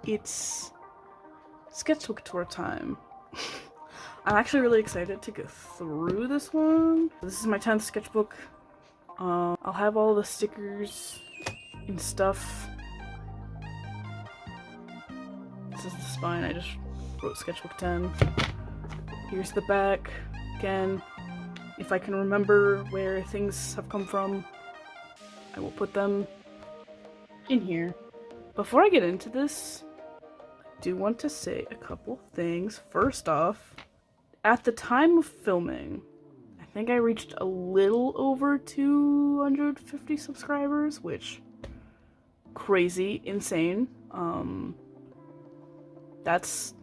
it's sketchbook tour time. I'm actually really excited to go through this one. This is my 10th sketchbook. I'll have all the stickers and stuff. This is the spine, I just wrote sketchbook 10. Here's the back. Again, if I can remember where things have come from, I will put them in here. Before I get into this, I do want to say a couple things. First off, at the time of filming, I think I reached a little over 250 subscribers, which crazy, insane. That's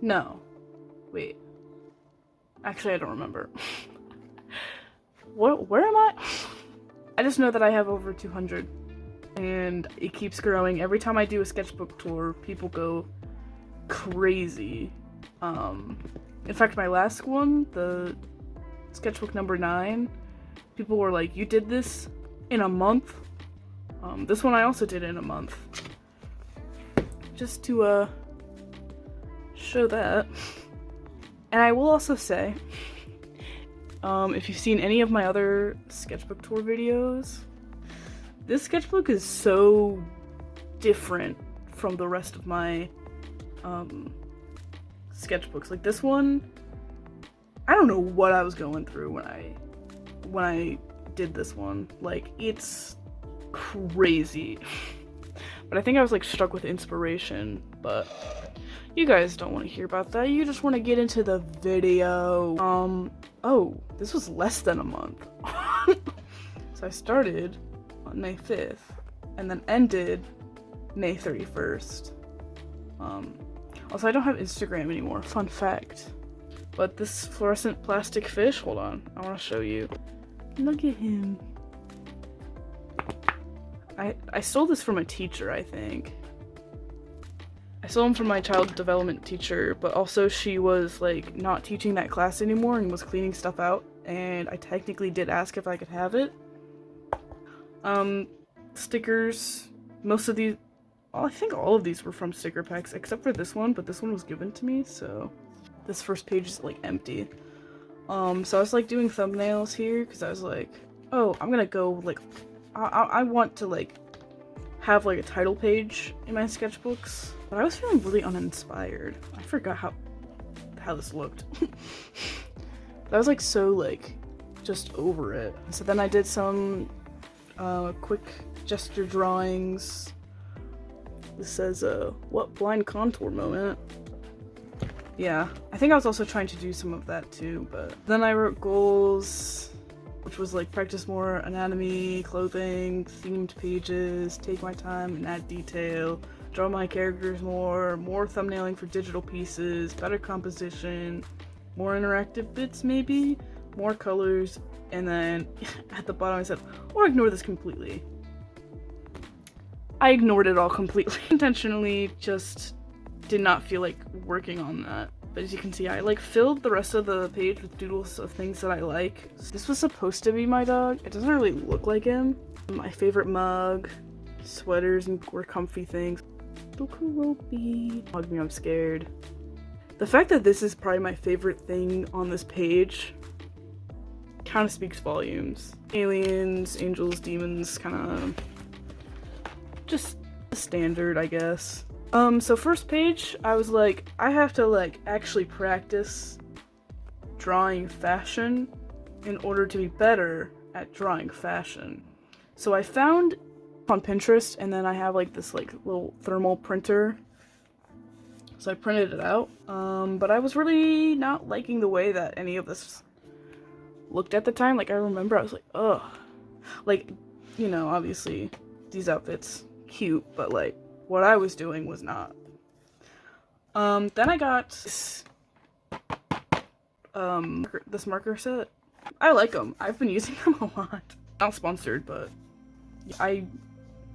no. Wait. Actually, I don't remember. Where am I? I just know that I have over 200 and it keeps growing. Every time I do a sketchbook tour, people go crazy. In fact, my last one, the sketchbook number 9, people were like, "You did this in a month?" This one I also did in a month. Just to show that. And I will also say, if you've seen any of my other sketchbook tour videos, this sketchbook is so different from the rest of my sketchbooks. Like this one, I don't know what I was going through when I did this one. Like, it's crazy. But I think I was like struck with inspiration, but you guys don't want to hear about that. You just want to get into the video. Oh, this was less than a month. So I started on May 5th and then ended May 31st. Also, I don't have Instagram anymore, fun fact. But this fluorescent plastic fish, hold on, I want to show you. Look at him. I stole this from a teacher, I think. I stole him from my child development teacher, but also she was like not teaching that class anymore and was cleaning stuff out, and I technically did ask if I could have it. Stickers, most of these, I think all of these were from sticker packs except for this one, but this one was given to me, so this first page is like empty. So I was like doing thumbnails here because I was like, oh, I'm gonna go like, I want to like have like a title page in my sketchbooks, but I was feeling really uninspired. I forgot how this looked. I was like so like just over it. So then I did some quick gesture drawings. This says what blind contour moment. Yeah, I think I was also trying to do some of that too, but then I wrote goals, which was like practice more anatomy, clothing, themed pages, take my time and add detail, draw my characters more thumbnailing for digital pieces, better composition, more interactive bits maybe, more colors, and then at the bottom I said, or ignore this completely. I ignored it all completely. Intentionally just did not feel like working on that. But as you can see, I like filled the rest of the page with doodles of things that I like. This was supposed to be my dog. It doesn't really look like him. My favorite mug, sweaters and more comfy things. Look who wrote me. Hug me, I'm scared. The fact that this is probably my favorite thing on this page kind of speaks volumes. Aliens, angels, demons, kind of just standard, I guess. So first page, I was like, I have to like actually practice drawing fashion in order to be better at drawing fashion. So I found on Pinterest, and then I have like this like little thermal printer. So I printed it out, but I was really not liking the way that any of this looked at the time. Like I remember I was like, ugh. Like, you know, obviously these outfits, cute, but like, what I was doing was not. Then I got this marker set. I like them. I've been using them a lot. Not sponsored, but I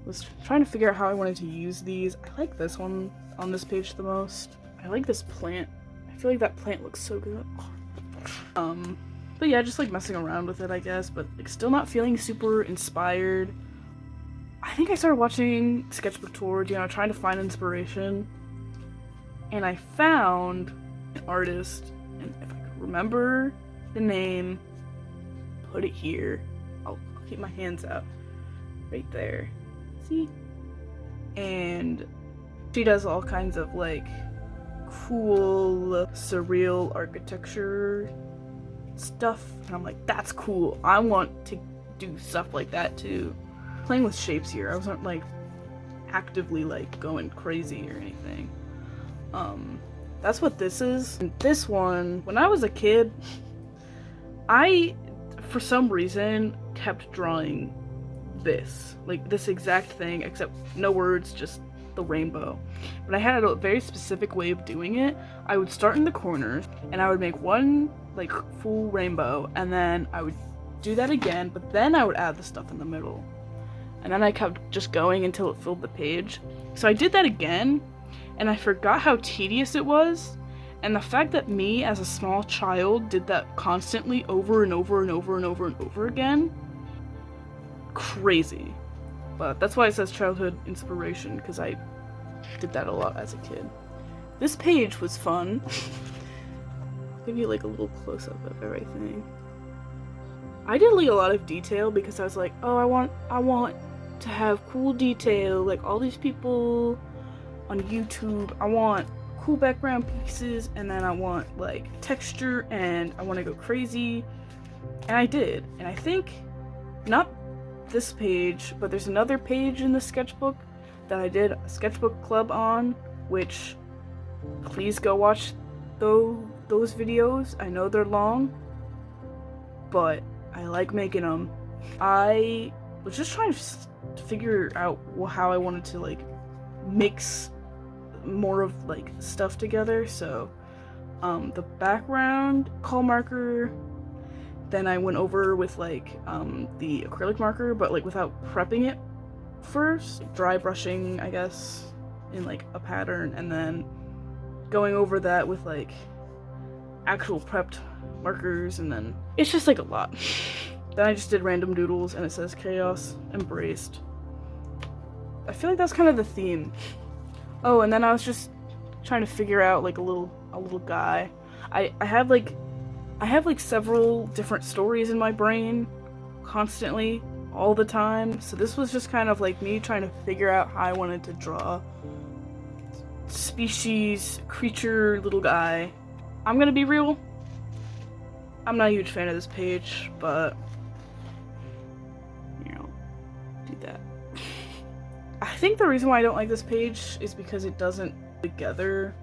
was trying to figure out how I wanted to use these. I like this one on this page the most. I like this plant. I feel like that plant looks so good. But yeah, just like messing around with it, I guess, but like still not feeling super inspired. I think I started watching Sketchbook tours, you know, trying to find inspiration. And I found an artist, and if I could remember the name, put it here. I'll keep my hands out. Right there. See? And she does all kinds of like cool, surreal architecture stuff. And I'm like, that's cool. I want to do stuff like that too. Playing with shapes here. I wasn't like actively like going crazy or anything. That's what this is. And this one, when I was a kid, I, for some reason, kept drawing this. Like this exact thing, except no words, just the rainbow. But I had a very specific way of doing it. I would start in the corners, and I would make one like full rainbow, and then I would do that again, but then I would add the stuff in the middle. And then I kept just going until it filled the page. So I did that again, and I forgot how tedious it was. And the fact that me as a small child did that constantly over and over and over and over and over again, crazy. But that's why it says childhood inspiration, because I did that a lot as a kid. This page was fun. I'll give you like a little close-up of everything. I did like a lot of detail because I was like, oh, I want to have cool detail, like all these people on YouTube. I want cool background pieces, and then I want like texture, and I want to go crazy. And I did. And I think not this page, but there's another page in the sketchbook that I did a sketchbook club on, which please go watch those videos. I know they're long, but I like making them. I was just trying to figure out how I wanted to like mix more of like stuff together. So the background call marker, then I went over with like the acrylic marker, but like without prepping it first, dry brushing I guess in like a pattern, and then going over that with like actual prepped markers, and then it's just like a lot. Then I just did random doodles, and it says chaos embraced. I feel like that's kind of the theme. Oh, and then I was just trying to figure out like a little guy. I have like several different stories in my brain constantly all the time. So this was just kind of like me trying to figure out how I wanted to draw species, creature, little guy. I'm gonna be real, I'm not a huge fan of this page, but you know, do that. I think the reason why I don't like this page is because it doesn't together.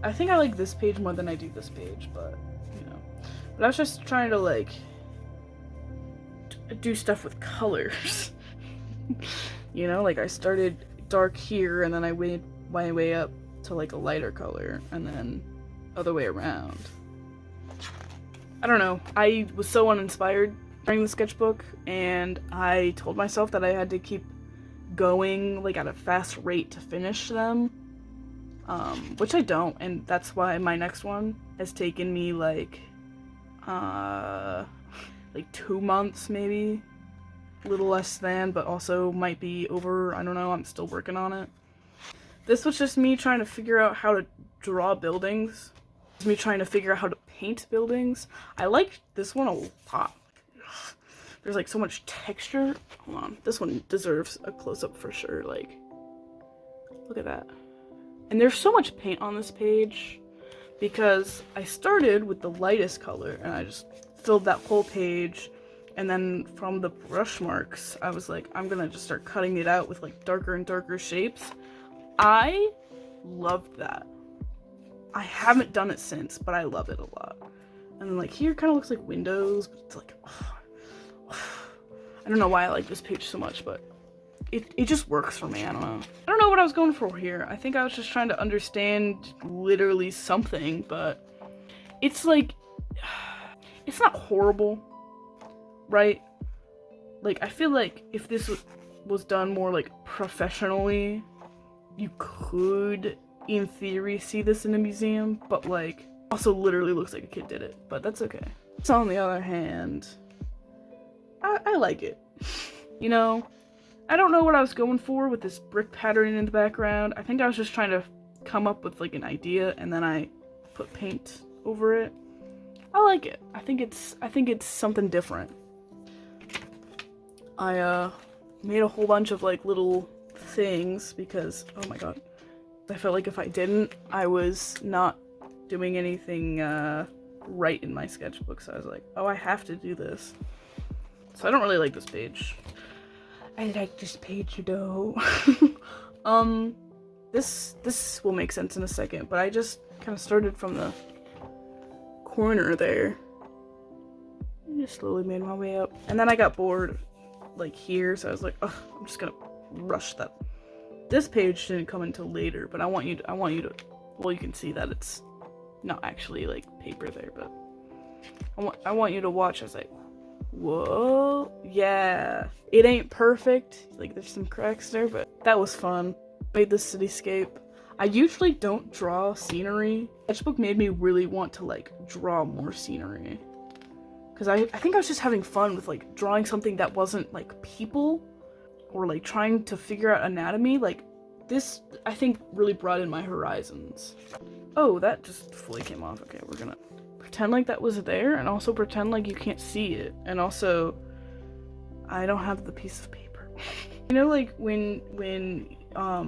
I think I like this page more than I do this page, but you know. But I was just trying to like do stuff with colors. You know, like I started dark here, and then I made my way up to like a lighter color, and then other way around. I don't know. I was so uninspired during the sketchbook, and I told myself that I had to keep going like at a fast rate to finish them, which I don't, and that's why my next one has taken me like 2 months, maybe a little less than, but also might be over. I don't know, I'm still working on it. This was just me trying to figure out how to draw buildings, me trying to figure out how to paint buildings. I like this one a lot. There's like so much texture. Hold on, this one deserves a close-up for sure. Like, look at that. And there's so much paint on this page because I started with the lightest color and I just filled that whole page, and then from the brush marks I was like, I'm gonna just start cutting it out with like darker and darker shapes. I loved that. I haven't done it since, but I love it a lot. And then like here kind of looks like windows, but it's like, I don't know why I like this page so much, but it just works for me. I don't know what I was going for here. I think I was just trying to understand literally something, but it's like, it's not horrible, right? Like, I feel like if this was done more like professionally, you could, in theory, see this in a museum, but like, also literally looks like a kid did it, but that's okay. So on the other hand, I like it. You know, I don't know what I was going for with this brick patterning in the background. I think I was just trying to come up with like an idea and then I put paint over it. I like it. I think it's something different. I made a whole bunch of like little things because, oh my god, I felt like if I didn't, I was not doing anything right in my sketchbook, so I was like, oh, I have to do this. So I don't really like this page. I like this page though. This will make sense in a second, but I just kind of started from the corner there. I just slowly made my way up, and then I got bored like here, so I was like, ugh, I'm just gonna rush that. This page didn't come until later, but I want you to, well, you can see that it's not actually like paper there, but I want you to watch as I, whoa, yeah, it ain't perfect, like there's some cracks there, but that was fun. Made this cityscape. I usually don't draw scenery. Sketchbook made me really want to like draw more scenery, because I think I was just having fun with like drawing something that wasn't like people or like trying to figure out anatomy. Like this, I think, really broadened my horizons. Oh, that just fully came off. Okay, we're gonna pretend like that was there and also pretend like you can't see it. And also, I don't have the piece of paper. You know, like when I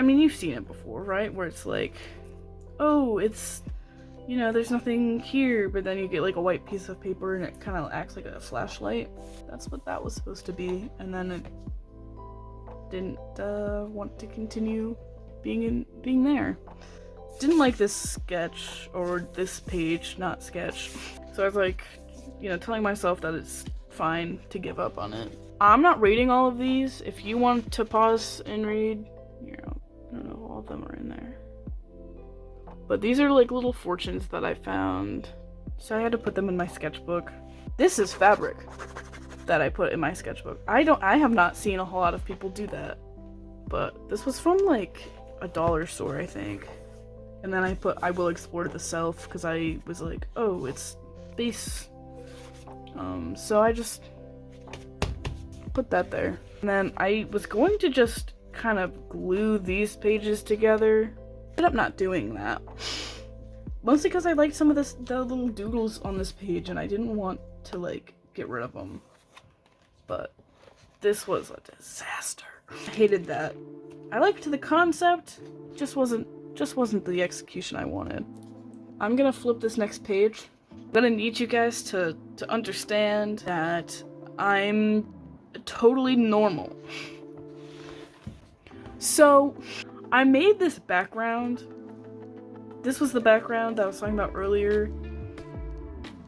mean, you've seen it before, right? Where it's like, oh, it's, you know, there's nothing here, but then you get like a white piece of paper and it kind of acts like a flashlight. That's what that was supposed to be, and then it didn't want to continue being there. Didn't like this sketch, or this page, not sketch. So I was like, you know, telling myself that it's fine to give up on it. I'm not rating all of these. If you want to pause and read, you know, I don't know, all of them are in there. But these are like little fortunes that I found, so I had to put them in my sketchbook. This is fabric that I put in my sketchbook. I have not seen a whole lot of people do that, but this was from like a dollar store, I think. And then I put I will explore the self because I was like, oh, it's base. So I just put that there. And then I was going to just kind of glue these pages together. Ended up not doing that. Mostly because I liked some of the little doodles on this page and I didn't want to like get rid of them. But this was a disaster. I hated that. I liked the concept, just wasn't the execution I wanted. I'm gonna flip this next page. I'm gonna need you guys to understand that I'm totally normal. So I made this background. This was the background that I was talking about earlier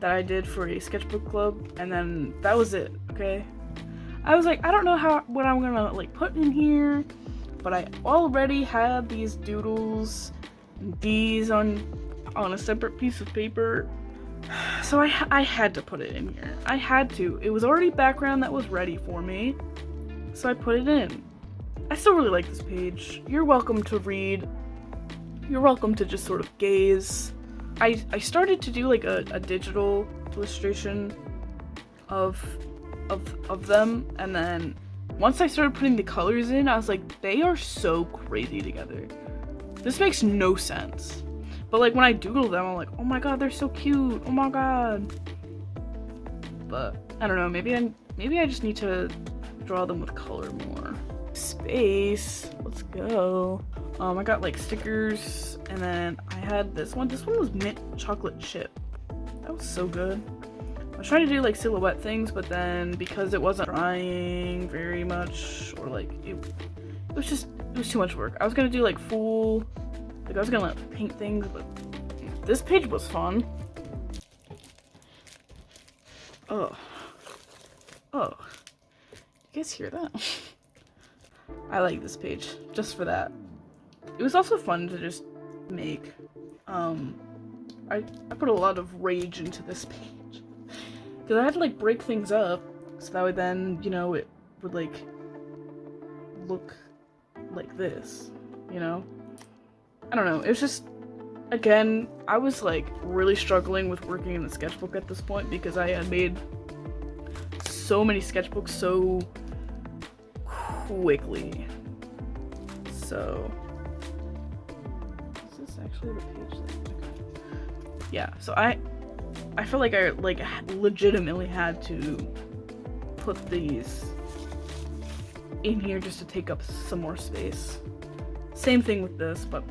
that I did for a sketchbook club, and then that was it, okay? I was like, I don't know what I'm gonna like put in here, but I already had these doodles, these on a separate piece of paper, so I had to put it in here. I had to. It was already background that was ready for me, so I put it in. I still really like this page. You're welcome to read. You're welcome to just sort of gaze. I started to do like a digital illustration of them, and then once I started putting the colors in, I was like, they are so crazy together. This makes no sense. But like when I doodle them, I'm like, oh my god, they're so cute. Oh my god. But I don't know, maybe I just need to draw them with color more. Space. Let's go. I got like stickers, and then I had this one. This one was mint chocolate chip. That was so good. I was trying to do like silhouette things, but then because it wasn't drying very much, or like it was too much work. I was gonna do like full, like I was gonna paint things, but this page was fun. Oh, you guys hear that? I like this page just for that. It was also fun to just make. I put a lot of rage into this page because I had to like break things up so that way then, you know, it would like look like this, you know? I don't know, it was just, again, I was like really struggling with working in the sketchbook at this point because I had made so many sketchbooks so quickly. So, is this actually the page that, okay. Yeah, so I feel like I like legitimately had to put these in here just to take up some more space. Same thing with this, but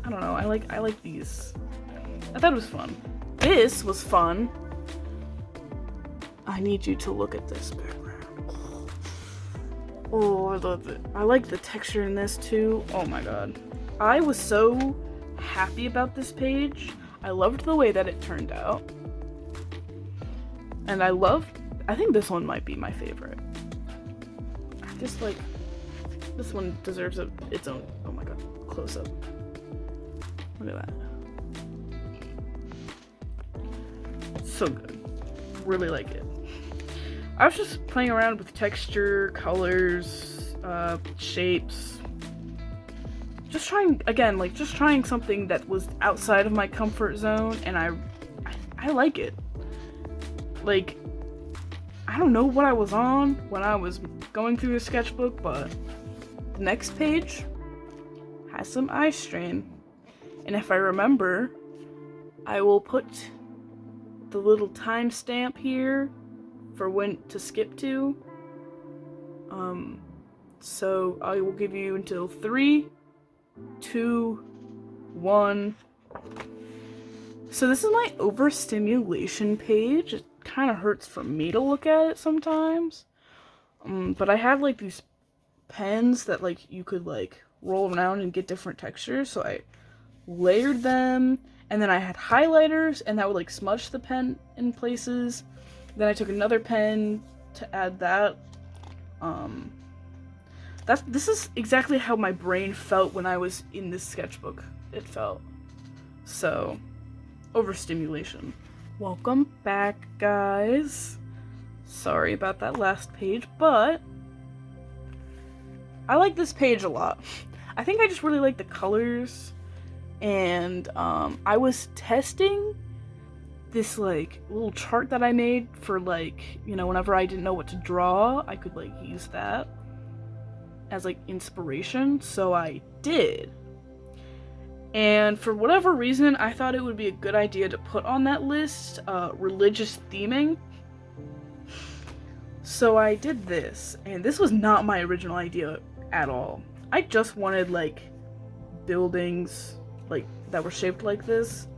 I don't know. I like these. I thought it was fun. This was fun. I need you to look at this background. Oh, I love it. I like the texture in this too. Oh my god. I was so happy about this page. I loved the way that it turned out. And I think this one might be my favorite. I just like, this one deserves its own, oh my god, close up. Look at that. So good. Really like it. I was just playing around with texture, colors, shapes. Just trying something that was outside of my comfort zone, and I like it. Like, I don't know what I was on when I was going through the sketchbook, but the next page has some eye strain. And if I remember, I will put the little timestamp here for when to skip to. So I will give you until 3, 2, 1. So this is my overstimulation page. It kind of hurts for me to look at it sometimes. But I had like these pens that like you could like roll around and get different textures. So I layered them, and then I had highlighters, and that would like smudge the pen in places. Then I took another pen to add that. This is exactly how my brain felt when I was in this sketchbook. It felt. So, overstimulation. Welcome back, guys. Sorry about that last page, but I like this page a lot. I think I just really like the colors, and I was testing this like little chart that I made for like, you know, whenever I didn't know what to draw, I could like use that as like inspiration, so I did. And for whatever reason, I thought it would be a good idea to put on that list religious theming. So I did this, and this was not my original idea at all. I just wanted like buildings like that were shaped like this.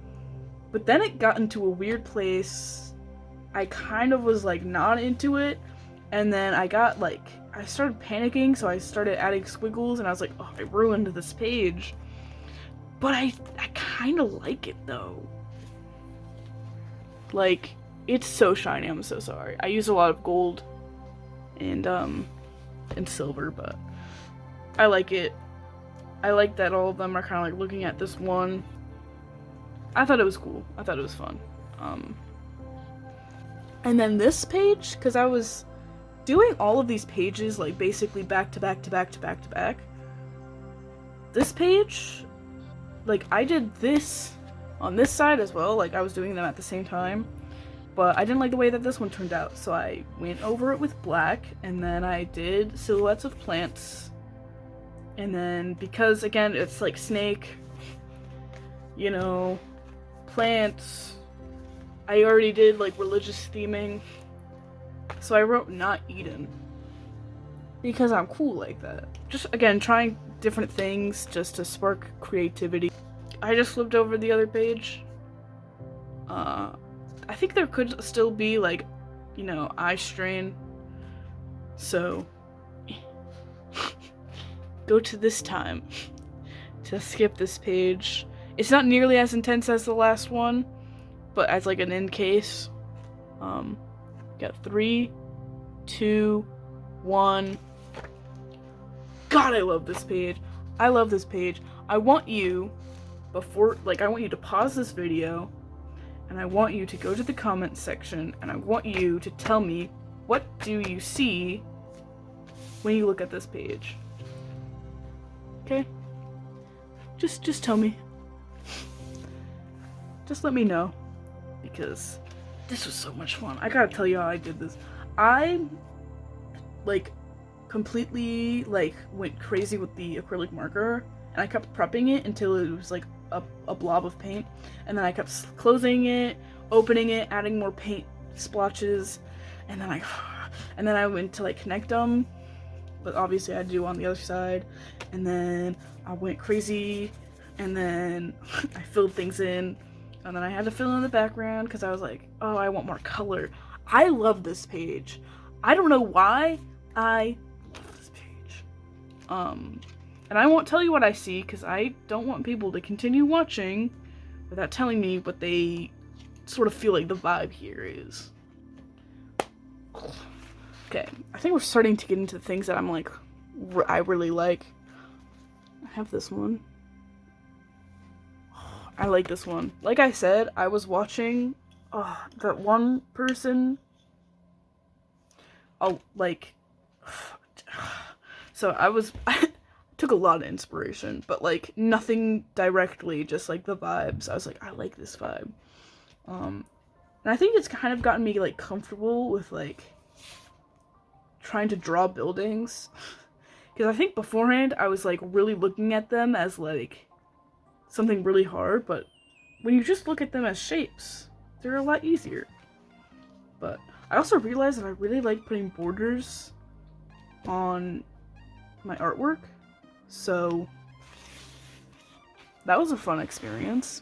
But then it got into a weird place. I kind of was like not into it, and then I started panicking, so I started adding squiggles, and I was like, oh, I ruined this page. But I kind of like it though. Like, it's so shiny. I'm so sorry. I use a lot of gold and silver, but I like it. I like that all of them are kind of like looking at this one. I thought it was cool. I thought it was fun. And then this page, because I was doing all of these pages like basically back to back to back to back to back. This page, like I did this on this side as well, like I was doing them at the same time, but I didn't like the way that this one turned out, so I went over it with black, and then I did silhouettes of plants, and then because again it's like snake, you know, plants, I already did like religious theming, so I wrote not Eden because I'm cool like that. Just again trying different things just to spark creativity. I just flipped over the other page. I think there could still be like, you know, eye strain, so go to this time to skip this page. It's not nearly as intense as the last one, but as like an in case. Got 3, 2, 1. God, I love this page. I love this page. I want you to pause this video, and I want you to go to the comment section, and I want you to tell me, what do you see when you look at this page? Okay? Just tell me. Just let me know, because this was so much fun. I gotta tell you how I did this. I like completely like went crazy with the acrylic marker, and I kept prepping it until it was like a blob of paint, and then I kept closing it, opening it, adding more paint splotches, and then I went to like connect them, but obviously I had to do on the other side, and then I went crazy, and then I filled things in, and then I had to fill in the background because I was like, oh, I want more color. I love this page. I don't know why. I love this page. And I won't tell you what I see because I don't want people to continue watching without telling me what they sort of feel like the vibe here is. Okay, I think we're starting to get into things that I'm like, I really like. I have this one. I like this one. Like I said, I was watching that one person. So I took a lot of inspiration, but like nothing directly, just like the vibes. I was like, I like this vibe. And I think it's kind of gotten me like comfortable with like trying to draw buildings. Because I think beforehand I was like really looking at them as like something really hard, but when you just look at them as shapes, they're a lot easier. But I also realized that I really like putting borders on my artwork, so that was a fun experience.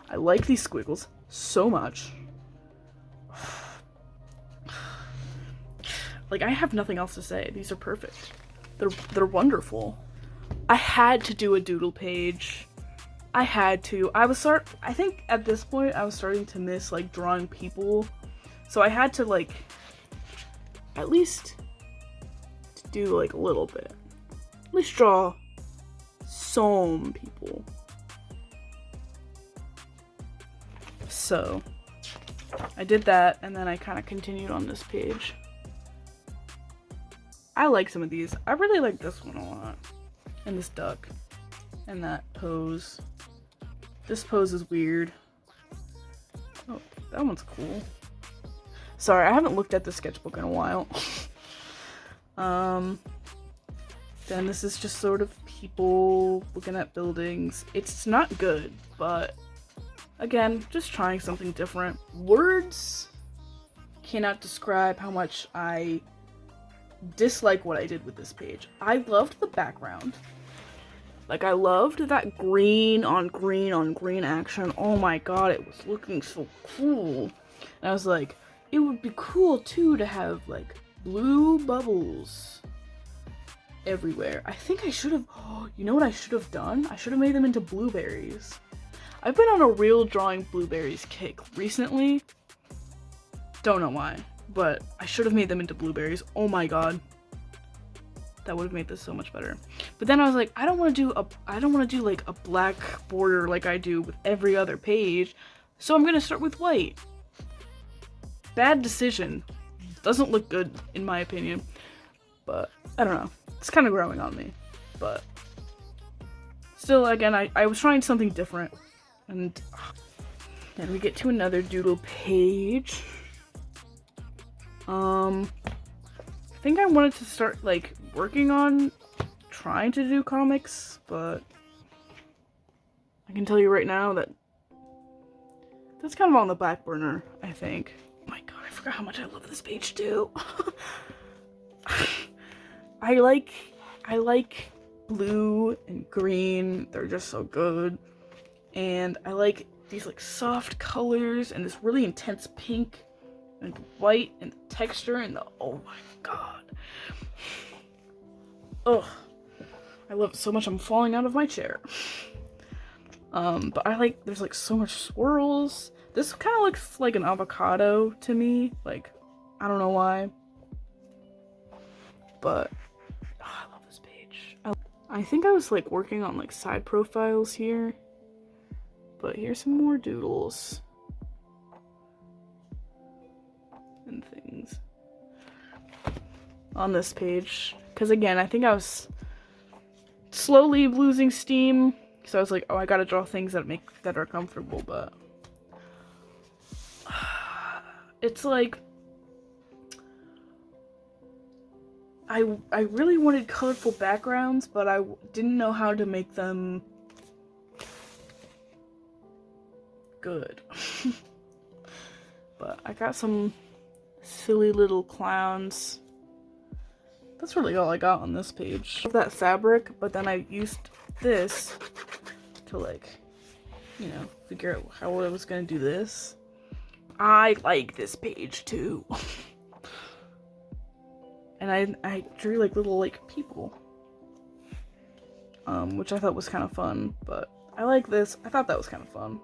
I like these squiggles so much. Like, I have nothing else to say. These are perfect. They're wonderful. I had to do a doodle page. I had to. I think at this point I was starting to miss like drawing people. So I had to like at least do like a little bit. At least draw some people. So I did that, and then I kind of continued on this page. I like some of these. I really like this one a lot. And this duck. And that pose. This pose is weird. Oh, that one's cool. Sorry, I haven't looked at the sketchbook in a while. Then this is just sort of people looking at buildings. It's not good, but again, just trying something different. Words cannot describe how much I dislike what I did with this page. I loved the background. Like, I loved that green on green on green action. Oh my god, it was looking so cool. And I was like, it would be cool too to have like blue bubbles everywhere. I think I should have, you know what I should have done? I should have made them into blueberries. I've been on a real drawing blueberries kick recently. Don't know why, but I should have made them into blueberries. Oh my god. That would have made this so much better. But then I was like, I don't want to do like a black border like I do with every other page. So I'm going to start with white. Bad decision. Doesn't look good in my opinion. But I don't know. It's kind of growing on me. But still, again, I was trying something different. And then we get to another doodle page. I think I wanted to start like working on trying to do comics, but I can tell you right now that that's kind of on the back burner, I think. Oh my god, I forgot how much I love this page too. I like blue and green. They're just so good. And I like these like soft colors and this really intense pink and white and the texture and the, oh my god. Ugh. I love it so much I'm falling out of my chair. But I like, there's like so much swirls. This kind of looks like an avocado to me. Like, I don't know why. But, I love this page. I think I was like working on like side profiles here. But here's some more doodles. And things. On this page. Because again, I think I was slowly losing steam. So I was like, oh, I gotta draw things that are comfortable, but it's like I really wanted colorful backgrounds, but I didn't know how to make them good. But I got some silly little clowns. That's really all I got on this page. That fabric, but then I used this to, like, you know, figure out how I was gonna do this. I like this page too. And I drew like little like people, which I thought was kind of fun. But I like this. I thought that was kind of fun.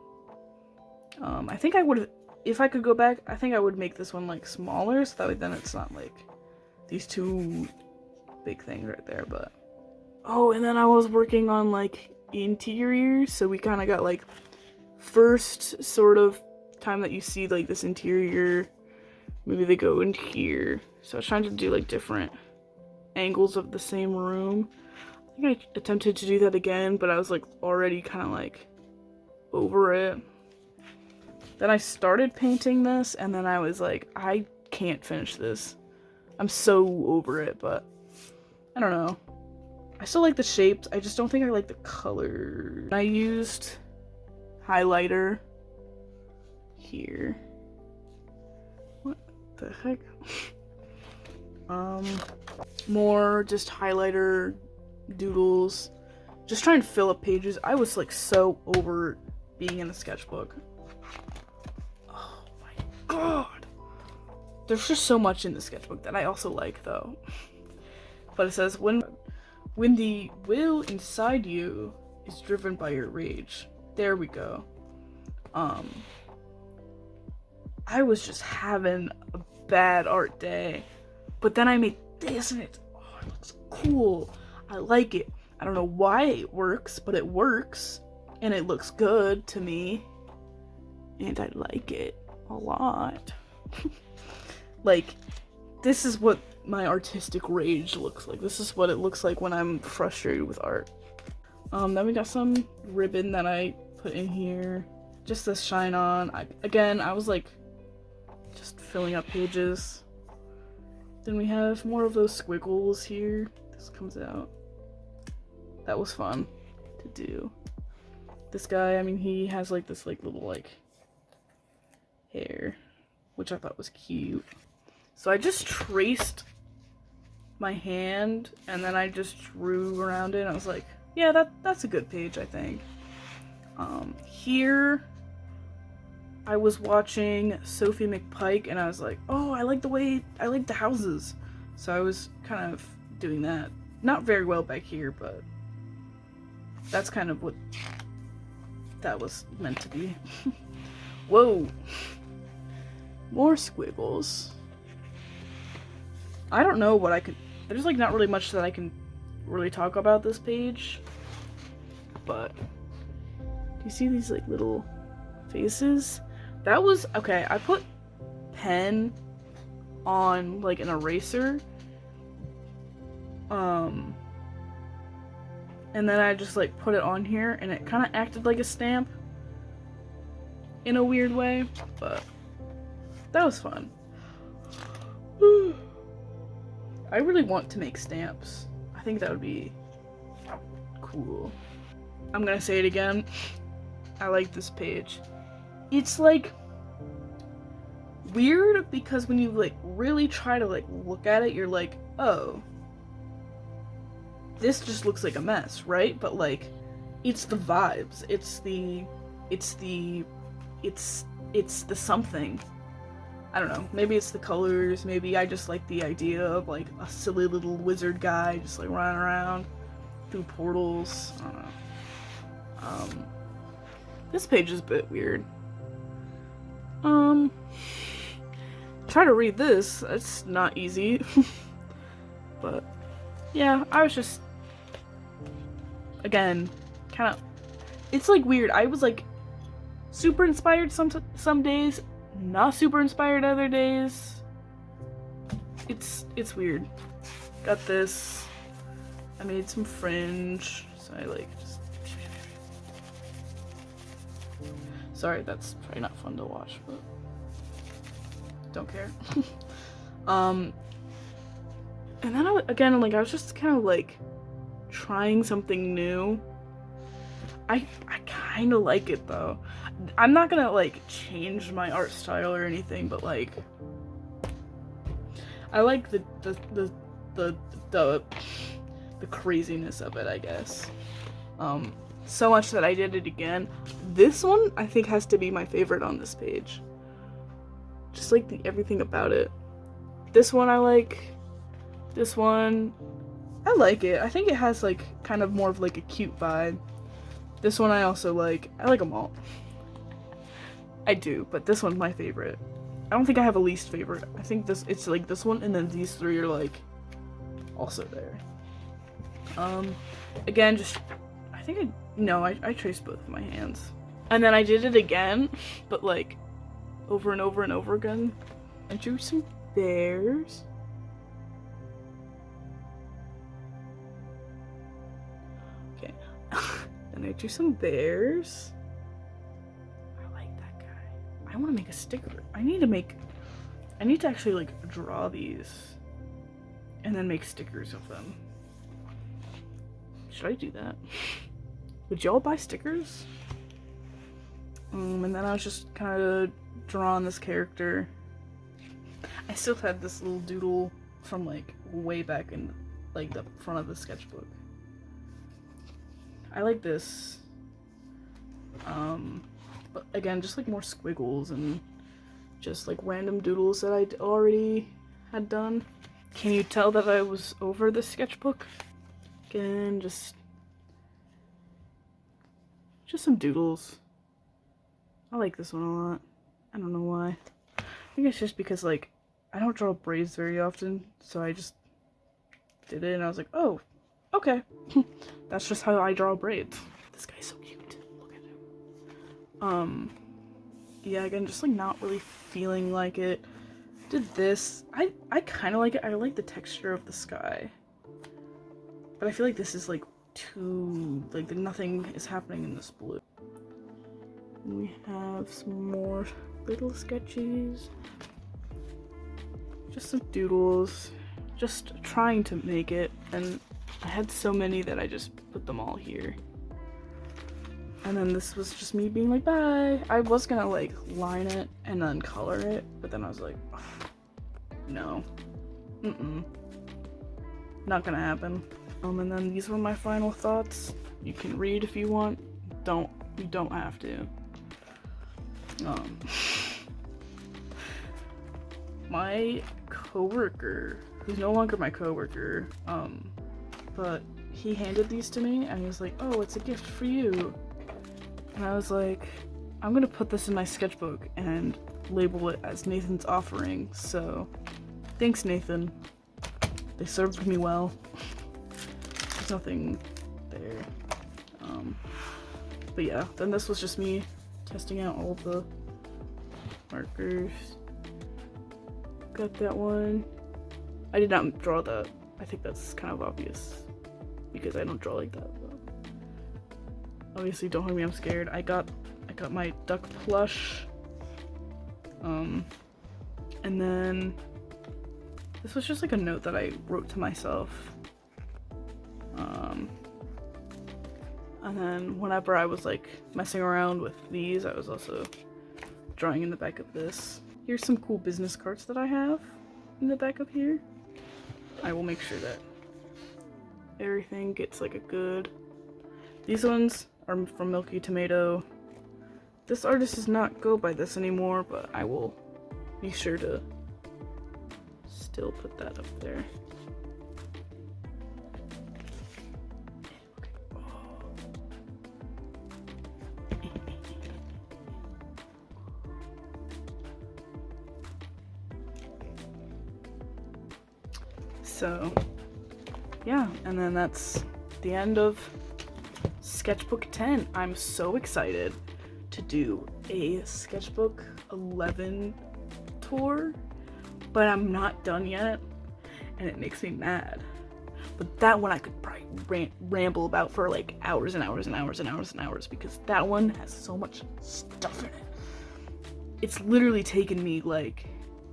I think I would, if I could go back, I think I would make this one like smaller, so that way then it's not like these two big things right there. But oh, and then I was working on like interiors, so we kind of got like first sort of time that you see like this interior. Maybe they go in here. So I was trying to do like different angles of the same room. I think I attempted to do that again, but I was like already kind of like over it. Then I started painting this, and then I was like, I can't finish this. I'm so over it, but I don't know. I still like the shapes, I just don't think I like the color. I used highlighter here. What the heck? More just highlighter doodles. Just trying to fill up pages. I was like so over being in a sketchbook. Oh my god. There's just so much in the sketchbook that I also like though. But it says, when the will inside you is driven by your rage. There we go. I was just having a bad art day. But then I made this and it looks cool. I like it. I don't know why it works, but it works. And it looks good to me. And I like it a lot. Like, this is what my artistic rage looks like. This is what it looks like when I'm frustrated with art. Then we got some ribbon that I put in here. Just to shine on. I was like, just filling up pages. Then we have more of those squiggles here. This comes out. That was fun to do. This guy, I mean, he has like this like little like hair, which I thought was cute. So I just traced my hand and then I just drew around it and I was like, yeah, that's a good page, I think. Here I was watching Sophie McPike and I was like, oh, I like the houses. So I was kind of doing that. Not very well back here, but that's kind of what that was meant to be. Whoa. More squiggles. I don't know what I could, there's like not really much that I can really talk about this page. But do you see these like little faces? That was, okay, I put pen on like an eraser. And then I just like put it on here and it kind of acted like a stamp in a weird way, but that was fun. I really want to make stamps. I think that would be cool. I'm gonna say it again. I like this page. It's like weird because when you like really try to like look at it, you're like, oh, this just looks like a mess, right? But like, it's the vibes. It's the something. I don't know. Maybe it's the colors. Maybe I just like the idea of like a silly little wizard guy just like running around through portals. I don't know. This page is a bit weird. Try to read this. It's not easy. But yeah, I was just, again, kind of, it's like weird. I was like super inspired some days, not super inspired other days. It's weird. Got this. I made some fringe, so I like just, sorry, that's probably not fun to watch, but don't care. And then again, like, I was just kind of like trying something new. I kind of like it though. I'm not gonna like change my art style or anything, but like I like the craziness of it, I guess. So much that I did it again. This one I think has to be my favorite on this page. Just like everything about it. This one I like. This one I like it. I think it has like kind of more of like a cute vibe. This one I also like. I like them all. I do, but this one's my favorite. I don't think I have a least favorite. I think it's like this one, and then these three are like also there. Again, just I traced both of my hands, and then I did it again, but like over and over and over again. I drew some bears. Okay, and I drew some bears. I like that guy. I want to make a sticker. I need to actually like draw these and then make stickers of them. Should I do that? Would y'all buy stickers? And then I was just kind of drawing this character. I still had this little doodle from like way back in like the front of the sketchbook. I like this. But again, just like more squiggles and just like random doodles that I already had done. Can you tell that I was over the sketchbook? Again, just some doodles. I like this one a lot. I don't know why. I think it's just because like I don't draw braids very often, so I just did it and I was like, oh, okay. That's just how I draw braids. This guy's so cute. Look at him. Yeah, again, just like not really feeling like it. Did this. I kind of like it. I like the texture of the sky. But I feel like this is like too, like nothing is happening in this blue. We have some more little sketches. Just some doodles. Just trying to make it, and I had so many that I just put them all here. And then this was just me being like, bye. I was gonna like line it and then color it, but then I was like, oh, no. Not gonna happen. And then these were my final thoughts. You can read if you want. You don't have to. My coworker, who's no longer my coworker, but he handed these to me and he was like, oh, it's a gift for you. And I was like, I'm gonna put this in my sketchbook and label it as Nathan's offering, so thanks, Nathan. They served me well. There's nothing there. But yeah, then this was just me testing out all the markers. Got that one. I did not draw that. I think that's kind of obvious because I don't draw like that. But obviously, don't hug me, I'm scared. I got my duck plush. And then this was just like a note that I wrote to myself. And then whenever I was like messing around with these, I was also drawing in the back of this. Here's some cool business cards that I have in the back of here. I will make sure that everything gets like a good... These ones are from Milky Tomato. This artist does not go by this anymore, but I will be sure to still put that up there. So, yeah, and then that's the end of Sketchbook 10. I'm so excited to do a Sketchbook 11 tour, but I'm not done yet, and it makes me mad. But that one I could probably ramble about for like hours and hours and hours and hours and hours, because that one has so much stuff in it. It's literally taken me like...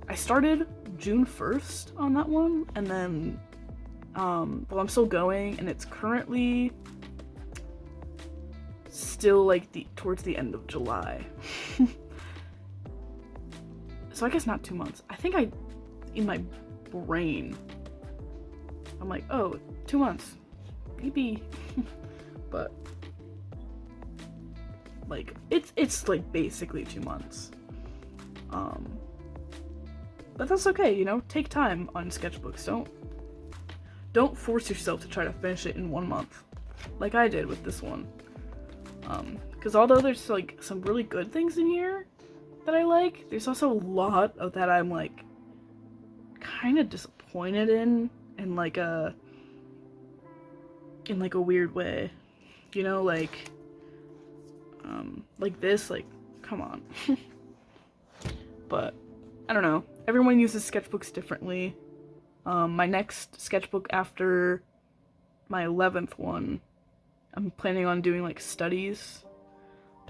I started June 1st on that one, and then But I'm still going, and it's currently still like towards the end of July. So I guess not 2 months. I think in my brain, I'm like, oh, 2 months, maybe. But like it's like basically 2 months. But that's okay, you know. Take time on sketchbooks. Don't force yourself to try to finish it in 1 month, like I did with this one. Because although there's like some really good things in here that I like, there's also a lot of that I'm like kind of disappointed in like a weird way, you know, like this, like, come on. But I don't know, everyone uses sketchbooks differently. My next sketchbook after my 11th one, I'm planning on doing like studies,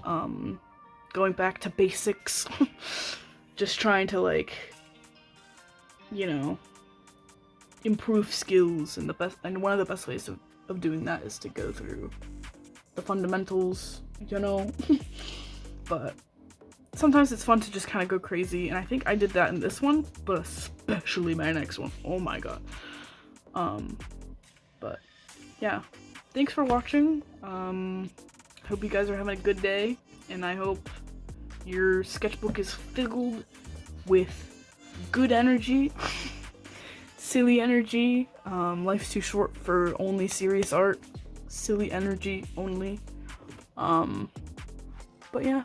going back to basics. Just trying to, like, you know, improve skills, and one of the best ways of doing that is to go through the fundamentals, you know. But sometimes it's fun to just kind of go crazy, and I think I did that in this one, but especially my next one. Oh my god. But yeah, thanks for watching. Hope you guys are having a good day, and I hope your sketchbook is filled with good energy. Silly energy. Life's too short for only serious art. Silly energy only. But yeah.